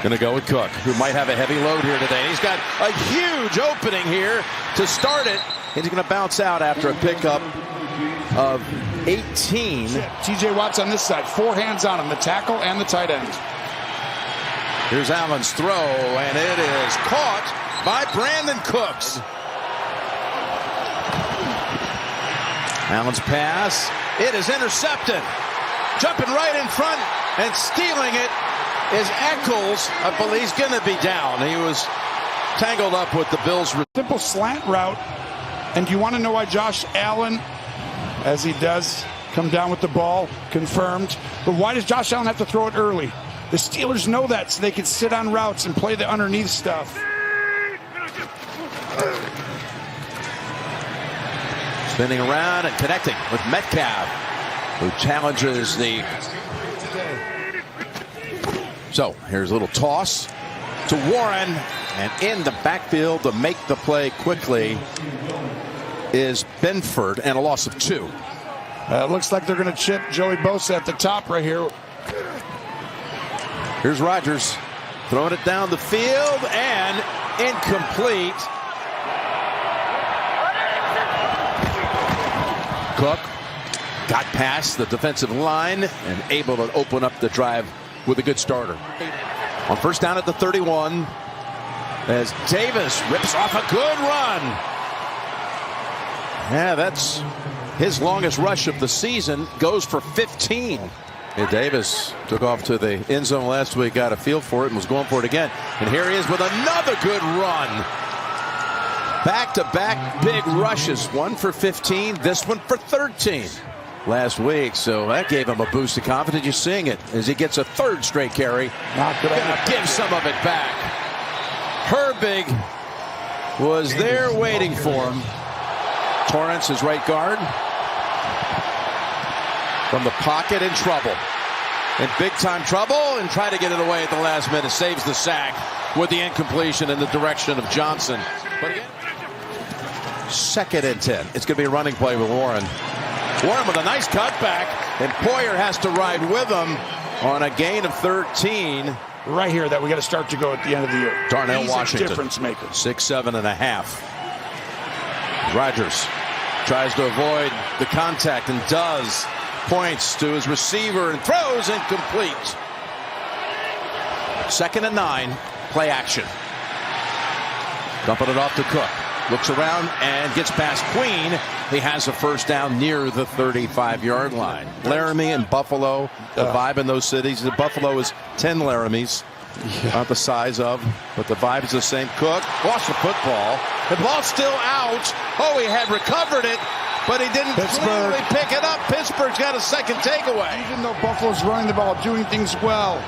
Going to go with Cook, who might have a heavy load here today. He's got a huge opening here to start it. He's going to bounce out after a pickup of 18. T.J. Watt's on this side. 4 hands on him, the tackle and the tight end. Here's Allen's throw, and it is caught by Brandon Cooks. Allen's pass. It is intercepted. Jumping right in front and stealing it is Eccles. I believe he's going to be down. He was tangled up with the Bills. Simple slant route. And you want to know why Josh Allen, as he does, come down with the ball, confirmed. But why does Josh Allen have to throw it early? The Steelers know that, so they can sit on routes and play the underneath stuff. Spinning around and connecting with Metcalf, who challenges the... So here's a little toss to Warren, and in the backfield to make the play quickly is Benford, and a loss of 2. It looks like they're going to chip Joey Bosa at the top right here. Here's Rodgers throwing it down the field and incomplete. Cook got past the defensive line and able to open up the drive with a good starter. On first down at the 31, as Davis rips off a good run. Yeah, that's his longest rush of the season. Goes for 15. Yeah, Davis took off to the end zone last week, got a feel for it, and was going for it again. And here he is with another good run. Back-to-back big rushes. One for 15, this one for 13 last week. So that gave him a boost of confidence. You're seeing it as he gets a 3rd straight carry. Not good. Gonna give some of it back. Herbig was there waiting for him. Torrance, his right guard, from the pocket, in trouble. In big-time trouble, and try to get it away at the last minute. Saves the sack with the incompletion in the direction of Johnson. But again, 2nd and 10. It's going to be a running play with Warren. Warren with a nice cutback, and Poyer has to ride with him on a gain of 13. Right here that we got to start to go at the end of the year. Darnell He's Washington, a difference maker. 6'7.5". Rodgers tries to avoid the contact and does. Points to his receiver and throws incomplete. 2nd and 9. Play action. Dumping it off to Cook. Looks around and gets past Queen. He has a first down near the 35-yard line. Laramie and Buffalo, the vibe in those cities. The Buffalo is 10 Laramies. Not the size of, but the vibe is the same. Cook lost the football. The ball's still out. Oh, he had recovered it, but he didn't clearly pick it up. Pittsburgh's got a 2nd takeaway. Even though Buffalo's running the ball, doing things well,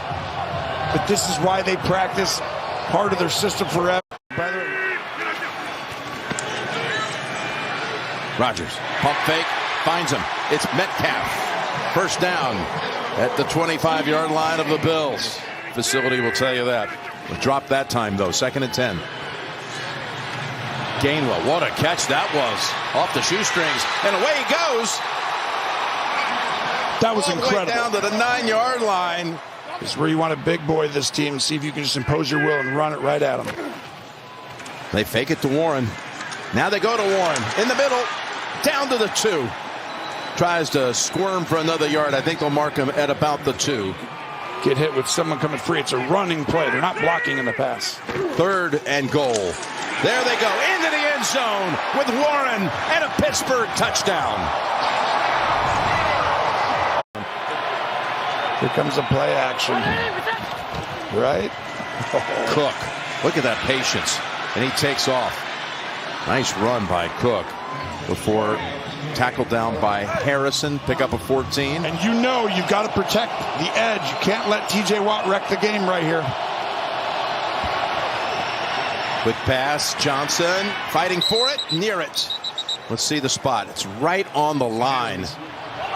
but this is why they practice part of their system forever. Rodgers, pump fake, finds him. It's Metcalf. First down at the 25-yard line of the Bills. Facility will tell you that. Dropped that time, though. 2nd and 10. Gainwell, what a catch that was. Off the shoestrings, and away he goes. That was incredible. All the way down to the 9-yard line. This is where you want a big boy, this team. See if you can just impose your will and run it right at him. They fake it to Warren. Now they go to Warren. In the middle, down to the 2. Tries to squirm for another yard. I think they'll mark him at about the 2. Get hit with someone coming free. It's a running play. They're not blocking in the pass. 3rd and goal. There they go into the end zone with Warren and a Pittsburgh touchdown. Here comes a play action. Right? Cook. Look at that patience. And he takes off. Nice run by Cook before tackled down by Harrison. Pick up a 14. And you know you've got to protect the edge. You can't let T.J. Watt wreck the game right here. Quick pass. Johnson fighting for it. Near it. Let's see the spot. It's right on the line.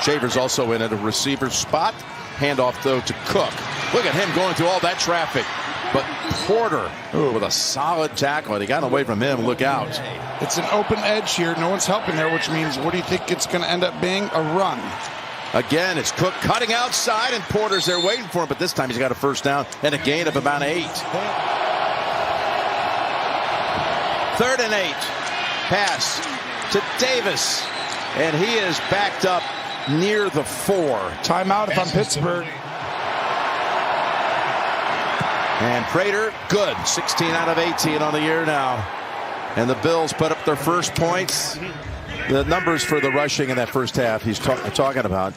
Shaver's also in at a receiver spot. Handoff, though, to Cook. Look at him going through all that traffic. But Porter with a solid tackle. He got away from him. Look out. It's an open edge here. No one's helping there, which means what do you think it's going to end up being? A run. Again, it's Cook cutting outside, and Porter's there waiting for him, but this time he's got a first down and a gain of about 8. 3rd and 8. Pass to Davis, and he is backed up near the 4. Timeout if I'm Pittsburgh. And Prater, good. 16 out of 18 on the year now. And the Bills put up their first points. The numbers for the rushing in that first half he's talking about.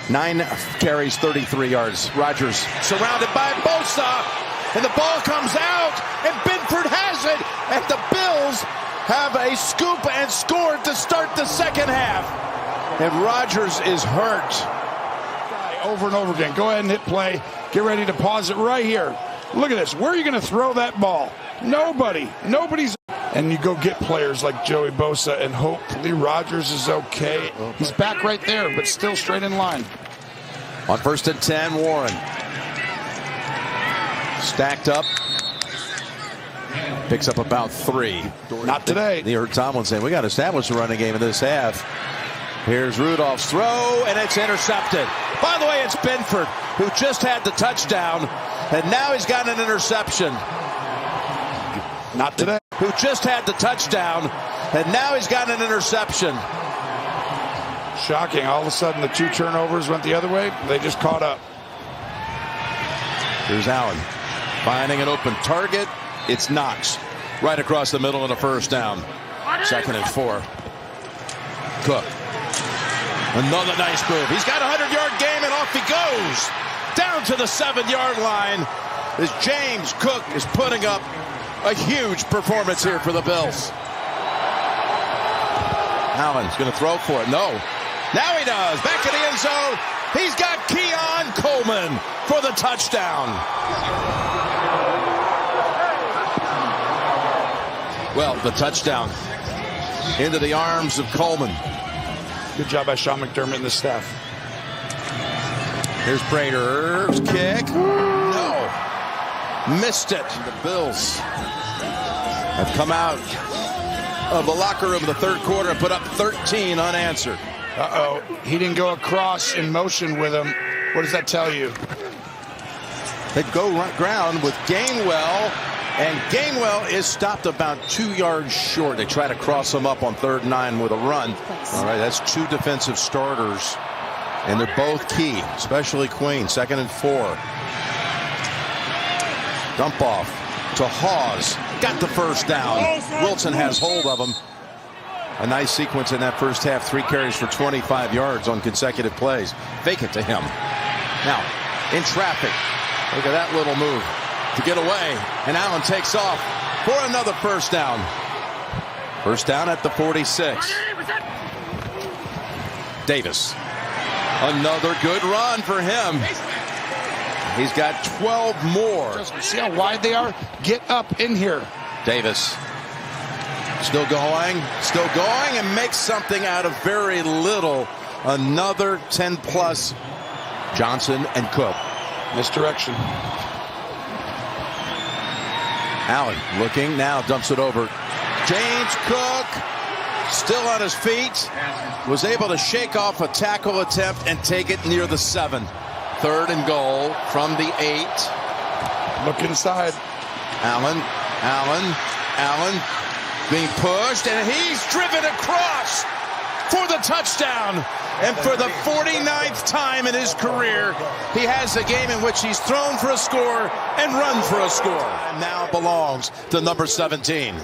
9 carries, 33 yards. Rodgers surrounded by Bosa, and the ball comes out, and Benford has it, and the Bills have a scoop and score to start the second half. And Rodgers is hurt. Over and over again. Go ahead and hit play. Get ready to pause it right here. Look at this. Where are you going to throw that ball? Nobody. Nobody's. And you go get players like Joey Bosa, and hopefully Rodgers is okay. He's back right there, but still straight in line. On 1st and 10, Warren. Stacked up. Picks up about 3. Not today. You heard Tomlin saying, we got to establish a running game in this half. Here's Rudolph's throw, and it's intercepted. By the way, it's Benford, who just had the touchdown, and now he's got an interception. Not today. Who just had the touchdown, and now he's got an interception. Shocking. All of a sudden, the 2 turnovers went the other way. They just caught up. Here's Allen finding an open target. It's Knox right across the middle of the first down. 2nd and 4. Cook. Another nice move. He's got a 100-yard game, and off he goes. Down to the 7-yard line as James Cook is putting up a huge performance here for the Bills. Allen's going to throw for it. No. Now he does. Back in the end zone. He's got Keon Coleman for the touchdown. Well, the touchdown into the arms of Coleman. Good job by Sean McDermott and the staff. Here's Prater's kick. No. Missed it. The Bills have come out of the locker room in the 3rd quarter and put up 13 unanswered. Uh-oh. He didn't go across in motion with him. What does that tell you? They go ground with Gainwell, and Gainwell is stopped about 2 yards short. They try to cross him up on 3rd and 9 with a run. All right, that's 2 defensive starters, and they're both key, especially Queen. 2nd and 4. Dump off to Hawes. Got the first down. Wilson has hold of him. A nice sequence in that first half. 3 carries for 25 yards on consecutive plays. Fake it to him. Now, in traffic. Look at that little move to get away. And Allen takes off for another first down. First down at the 46. Davis. Another good run for him. He's got 12 more. See how wide they are? Get up in here. Davis. Still going, and makes something out of very little. Another 10-plus. Johnson and Cook. Misdirection. Allen looking, now dumps it over. James Cook, still on his feet, was able to shake off a tackle attempt and take it near the 7. 3rd and goal from the 8. Look inside. Allen being pushed, and he's driven across for the touchdown. And for the 49th time in his career, he has a game in which he's thrown for a score and run for a score. And now belongs to number 17.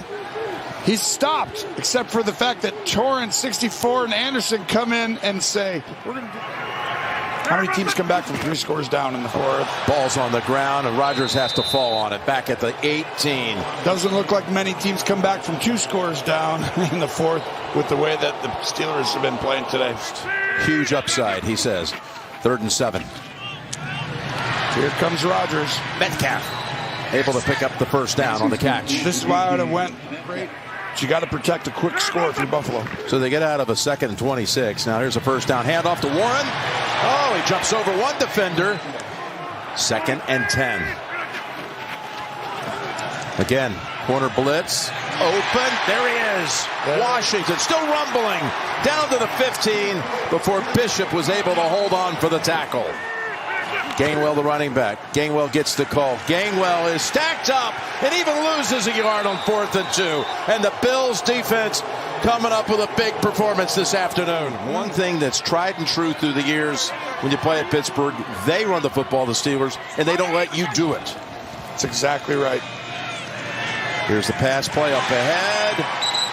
He's stopped, except for the fact that Torrance, 64, and Anderson come in and say, we're going to do. How many teams come back from 3 scores down in the 4th? Ball's on the ground, and Rodgers has to fall on it. Back at the 18. Doesn't look like many teams come back from 2 scores down in the 4th with the way that the Steelers have been playing today. Huge upside, he says. 3rd and 7. Here comes Rodgers. Metcalf able to pick up the first down on the catch. This is why I would have went. But you got to protect a quick score if you're Buffalo. So they get out of a 2nd and 26. Now here's a first down handoff to Warren. Oh, he jumps over one defender. 2nd and 10. Again, corner blitz. open. There he is. Washington still rumbling down to the 15 before Bishop was able to hold on for the tackle. Gainwell, the running back. Gainwell gets the call. Gainwell is stacked up and even loses a yard on 4th and 2. And the Bills defense coming up with a big performance this afternoon. One thing that's tried and true through the years when you play at Pittsburgh, they run the football, the Steelers, and they don't let you do it. That's exactly right. Here's the pass play up ahead,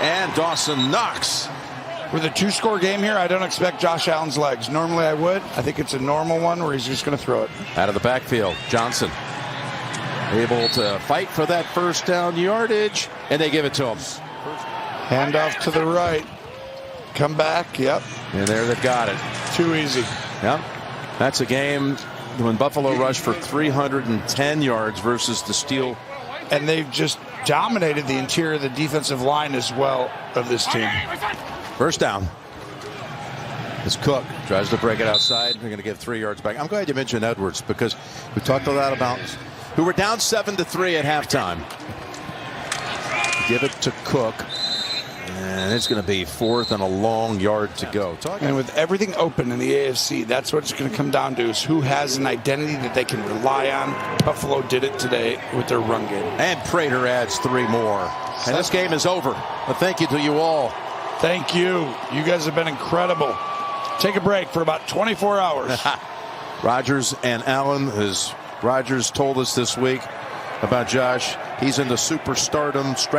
and Dawson knocks. With a 2-score game here, I don't expect Josh Allen's legs. Normally I would. I think it's a normal one where he's just going to throw it. Out of the backfield, Johnson able to fight for that first down yardage, and they give it to him. Handoff to the right. Come back, yep. And there they've got it. Too easy. Yep. That's a game when Buffalo rushed for 310 yards versus the Steel. And they've just dominated the interior of the defensive line as well of this team. First down. As Cook tries to break it outside. They're going to give 3 yards back. I'm glad you mentioned Edwards because we talked a lot about who were down 7-3 at halftime. Give it to Cook. And it's going to be 4th and a long yard to go. And with everything open in the AFC, that's what it's going to come down to is who has an identity that they can rely on. Buffalo did it today with their run game. And Prater adds 3 more. And this game is over. But thank you to you all. Thank you. You guys have been incredible. Take a break for about 24 hours. Rodgers and Allen, as Rodgers told us this week about Josh, he's in the superstardom strategy.